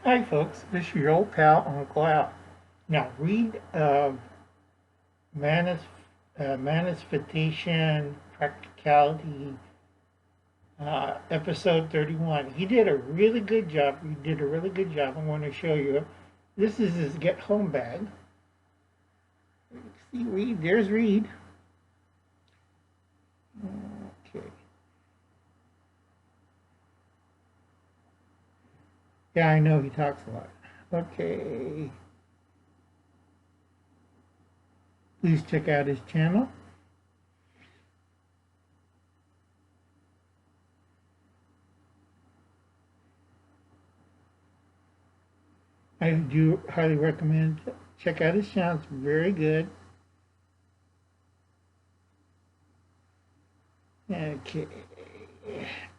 Hi folks, this is your old pal Uncle Al. Now read Manif Manifestation Practicality episode 31. He did a really good job. He did a really good job. I'm going to show you. This is his get home bag. See Reed, there's Reed. Okay. Yeah, I know he talks a lot. Okay. Please check out his channel. I do highly recommend check out his channel. It's very good. Okay.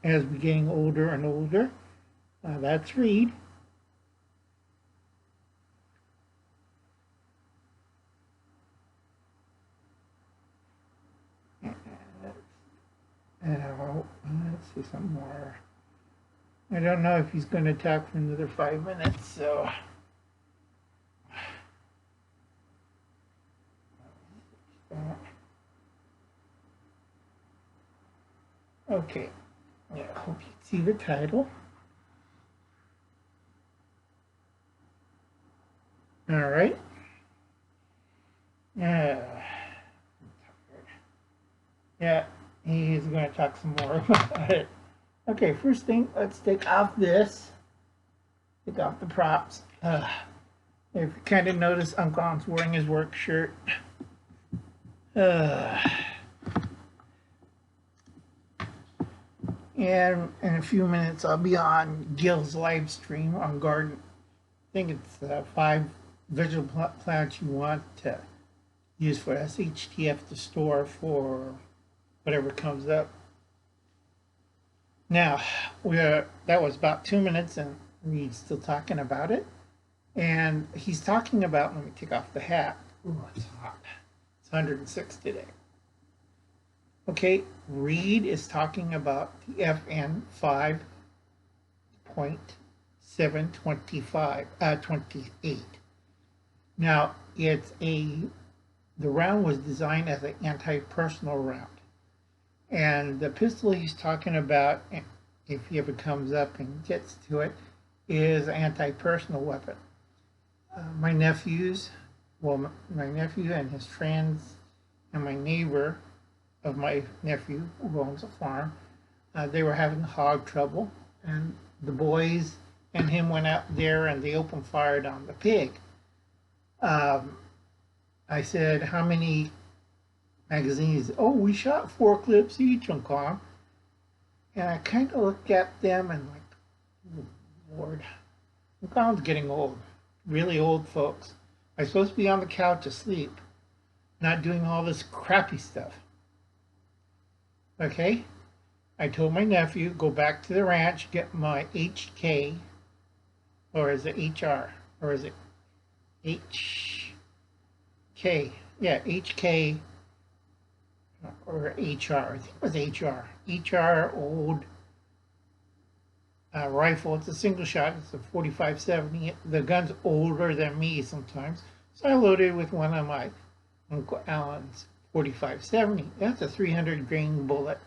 As we're getting older and older, that's Reed. Let's see some more. I don't know if he's going to talk for another 5 minutes, so. Okay. Yeah, I hope you see the title. All right. Yeah, he's going to talk some more about it. Okay, first thing, let's take off this. Take off the props. If you kind of notice, Uncle Al's wearing his work shirt. And in a few minutes, I'll be on Gil's live stream on Garden. I think it's 5 visual plants you want to use for SHTF to store for whatever comes up. Now, that was about 2 minutes, and Reed's still talking about it. And he's talking about, let me take off the hat. Ooh, it's hot. It's 106 today. Okay, Reed is talking about the FN 5.728. Now, the round was designed as an anti-personal round. And the pistol he's talking about, if he ever comes up and gets to it, is an anti-personal weapon. My nephew and his friends and my neighbor of my nephew who owns a farm, they were having hog trouble, and the boys and him went out there and they opened fire on the pig. I said, how many magazines? Oh, we shot 4 clips each, Uncle Al. And I kind of looked at them and like, oh, Lord, Uncle Al's getting old, really old, folks. I'm supposed to be on the couch asleep, not doing all this crappy stuff. Okay? I told my nephew, go back to the ranch, get my HK, or is it HR, or is it HK? Yeah, HK, or HR, I think it was HR. HR old rifle. It's a single shot. It's a 45-70. The gun's older than me sometimes. So I loaded with one of my Uncle Allen's 45-70. That's a 300 grain bullet.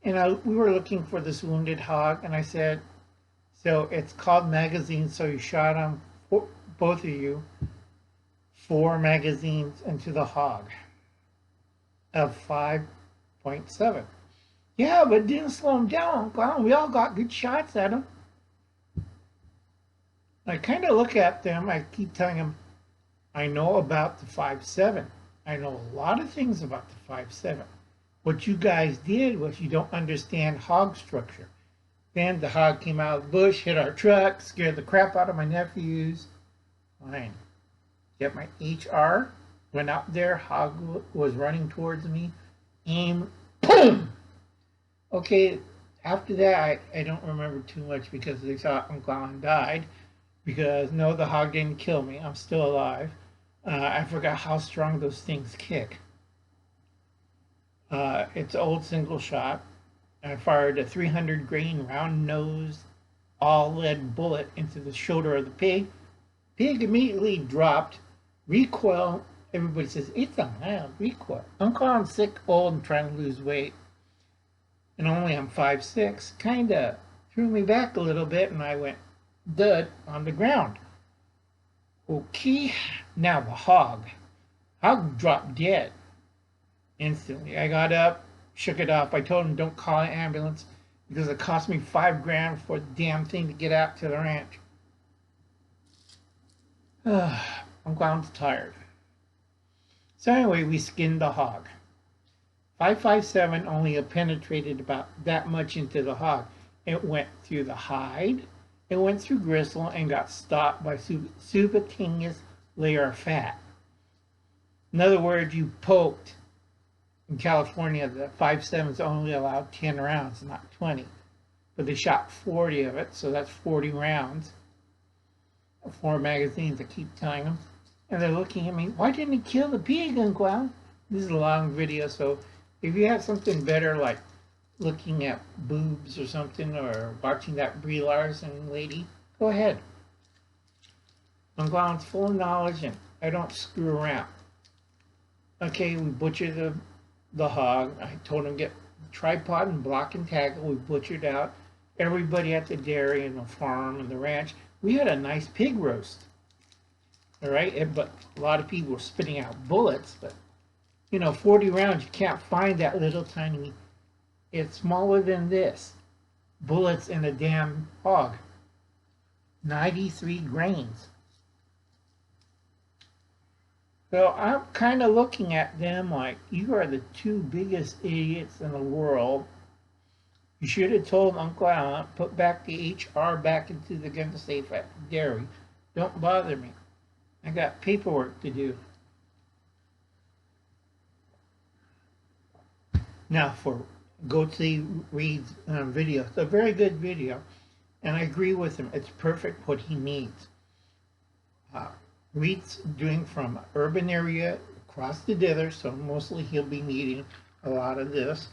And we were looking for this wounded hog, and I said, so it's called magazines, so you shot them, both of you, 4 magazines into the hog of 5.7. Yeah, but it didn't slow him down. We all got good shots at him. I kind of look at them, I keep telling them, I know about the 5.7. I know a lot of things about the 5.7. What you guys did was you don't understand hog structure. Then the hog came out of the bush, hit our truck, scared the crap out of my nephews. Fine. Get my HR, went out there, hog was running towards me, aim, boom! Okay, after that, I don't remember too much because they thought Uncle Allen died. Because, no, the hog didn't kill me. I'm still alive. I forgot how strong those things kick. It's old single shot. I fired a 300 grain round nose all lead bullet into the shoulder of the pig. Pig immediately dropped, recoil. Everybody says, it's a mild recoil. Uncle, I'm sick, old, and trying to lose weight. And only I'm 5'6". Kind of threw me back a little bit, and I went dud on the ground. Okay, now the hog. Hog dropped dead instantly. I got up, shook it off. I told him don't call an ambulance because it cost me $5,000 for the damn thing to get out to the ranch. I'm tired. So anyway, we skinned the hog. 557 only penetrated about that much into the hog. It went through the hide, it went through gristle, and got stopped by subcutaneous layer of fat. In other words, you poked. In California, the 5.7s only allowed 10 rounds, not 20. But they shot 40 of it, so that's 40 rounds. 4 magazines, I keep telling them. And they're looking at me, why didn't he kill the pig, Uncle? This is a long video, so if you have something better like looking at boobs or something, or watching that Brie Larson lady, go ahead. Uncle Alan's full of knowledge, and I don't screw around. Okay, we butchered the hog. I told him get tripod and block and tackle. We butchered out everybody at the dairy and the farm and the ranch. We had a nice pig roast. All right, but a lot of people were spitting out bullets, but you know, 40 rounds, you can't find that little tiny, it's smaller than this, bullets in a damn hog. 93 grains. So I'm kind of looking at them like, you are the 2 biggest idiots in the world. You should have told Uncle Alan, put back the HR back into the gun safe at the dairy. Don't bother me. I got paperwork to do. Now for go see Reed's video. It's a very good video, and I agree with him. It's perfect what he needs. Reed's doing from urban area across the dither, so mostly he'll be needing a lot of this.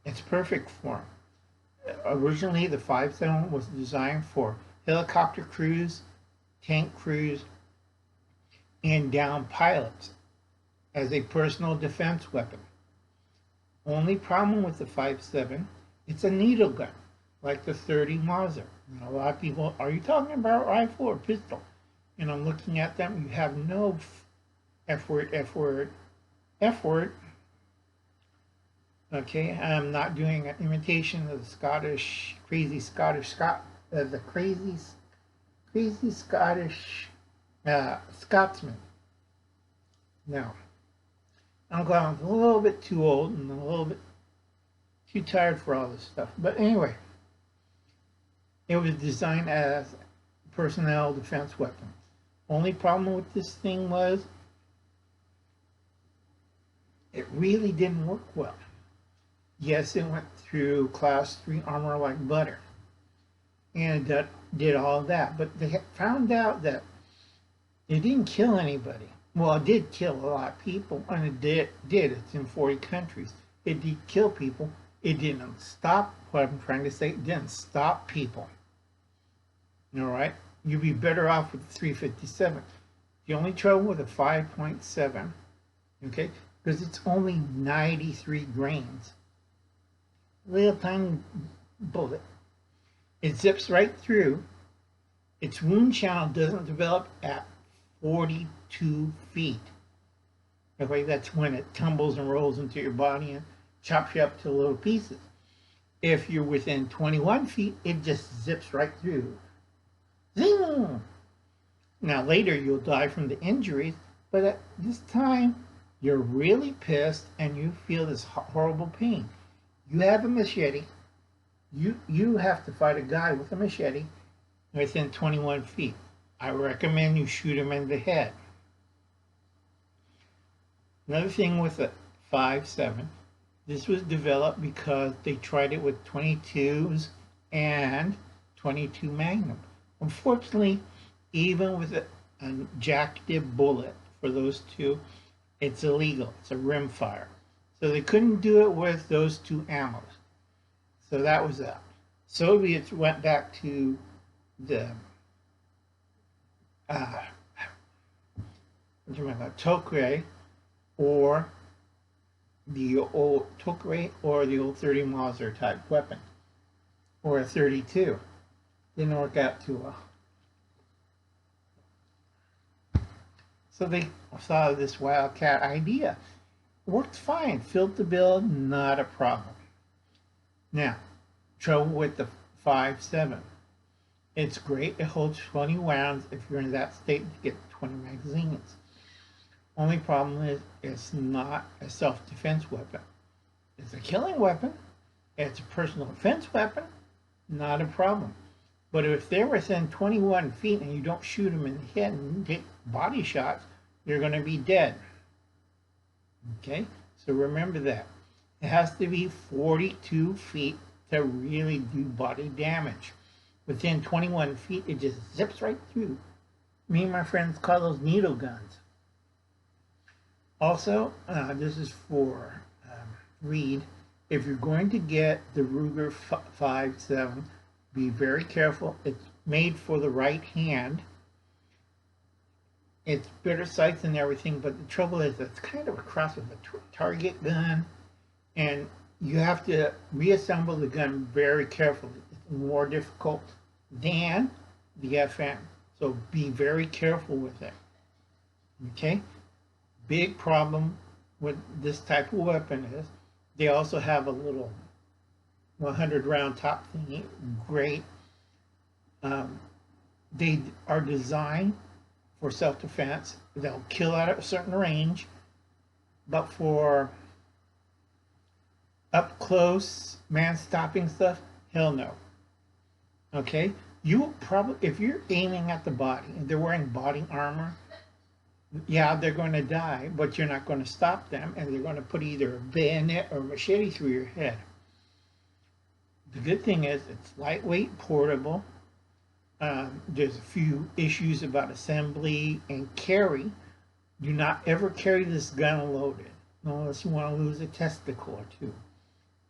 It's perfect for him. Originally, the 5.7 was designed for helicopter crews, tank crews, and down pilots as a personal defense weapon. Only problem with the 5.7, it's a needle gun, like the 30 Mauser. And a lot of people, are you talking about rifle or pistol? And I'm looking at them, you have no F word, F word, F word. Okay, I'm not doing an imitation of the Scottish, crazy Scottish, the crazy Scottish Scotsman. Now, I'm glad I'm a little bit too old and a little bit too tired for all this stuff. But anyway, it was designed as a personnel defense weapon. Only problem with this thing was it really didn't work well. Yes, it went through class 3 armor like butter. And it did all of that. But they found out that it didn't kill anybody. Well, it did kill a lot of people, and it did. It's in 40 countries. It did kill people. It didn't stop, what I'm trying to say, it didn't stop people. All right? You'd be better off with the 357. The only trouble with a 5.7, okay, because it's only 93 grains. Little tiny bullet. It zips right through. Its wound channel doesn't develop at 42 feet. Okay, that's when it tumbles and rolls into your body and chops you up to little pieces. If you're within 21 feet, it just zips right through. Zing! Now later you'll die from the injuries, but at this time you're really pissed and you feel this horrible pain. You have a machete. You have to fight a guy with a machete within 21 feet. I recommend you shoot him in the head. Another thing with the 5.7, this was developed because they tried it with 22s and 22 Magnum. Unfortunately, even with a jacketed bullet for those two, it's illegal. It's a rimfire. So they couldn't do it with those two ammos. So that was that. Soviets went back to the Tokre or the old Tokre or the old 30 Mauser type weapon or a 32. Didn't work out too well. So they saw this Wildcat idea. Worked fine, filled the bill, not a problem. Now, trouble with the 5.7. It's great, it holds 20 rounds if you're in that state to get 20 magazines. Only problem is it's not a self-defense weapon. It's a killing weapon, it's a personal defense weapon, not a problem. But if they're within 21 feet and you don't shoot them in the head and take body shots, you're going to be dead. Okay, so remember that. It has to be 42 feet to really do body damage. Within 21 feet, it just zips right through. Me and my friends call those needle guns. Also, this is for Reed. If you're going to get the Ruger 5.7, be very careful. It's made for the right hand. It's better sights and everything, but the trouble is it's kind of a cross with a target gun, and you have to reassemble the gun very carefully. It's more difficult than the FM, so be very careful with it. Okay? Big problem with this type of weapon is they also have a little 100 round top thingy. Great. They are designed for self-defense. They'll kill at a certain range, but for up close man-stopping stuff, hell no. Okay? You will probably, if you're aiming at the body and they're wearing body armor, yeah, they're going to die, but you're not going to stop them, and they're going to put either a bayonet or a machete through your head. The good thing is it's lightweight, portable. There's a few issues about assembly and carry. Do not ever carry this gun loaded, unless you want to lose a testicle or two.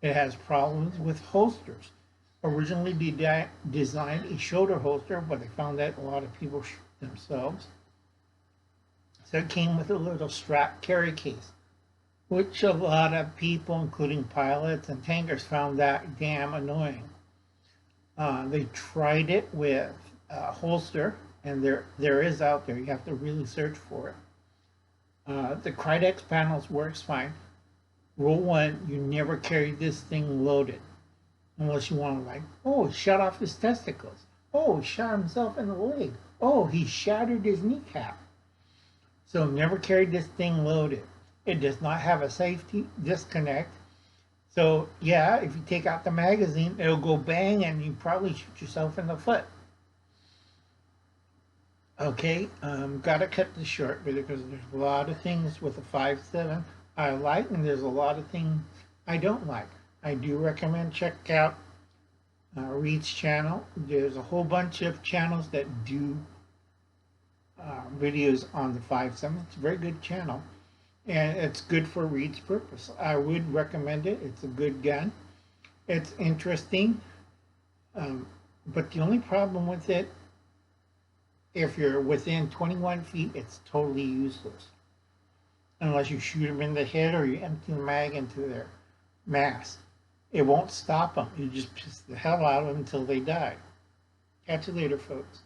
It has problems with holsters. Originally designed a shoulder holster, but they found that a lot of people shoot themselves. So it came with a little strap carry case, which a lot of people, including pilots and tankers, found that damn annoying. They tried it with a holster, and there is out there. You have to really search for it. The Krydex panels works fine. Rule 1, you never carry this thing loaded. Unless you want to, like, oh, he shot off his testicles. Oh, he shot himself in the leg. Oh, he shattered his kneecap. So never carry this thing loaded. It does not have a safety disconnect. So yeah, if you take out the magazine, it'll go bang and you probably shoot yourself in the foot. Okay, gotta cut this short because there's a lot of things with the 5.7 I like, and there's a lot of things I don't like. I do recommend check out Reed's channel. There's a whole bunch of channels that do videos on the 5.7. It's a very good channel, and it's good for Reed's purpose. I would recommend it. It's a good gun. It's interesting, but the only problem with it, if you're within 21 feet, it's totally useless. Unless you shoot them in the head or you empty the mag into their mass. It won't stop them. You just piss the hell out of them until they die. Catch you later, folks.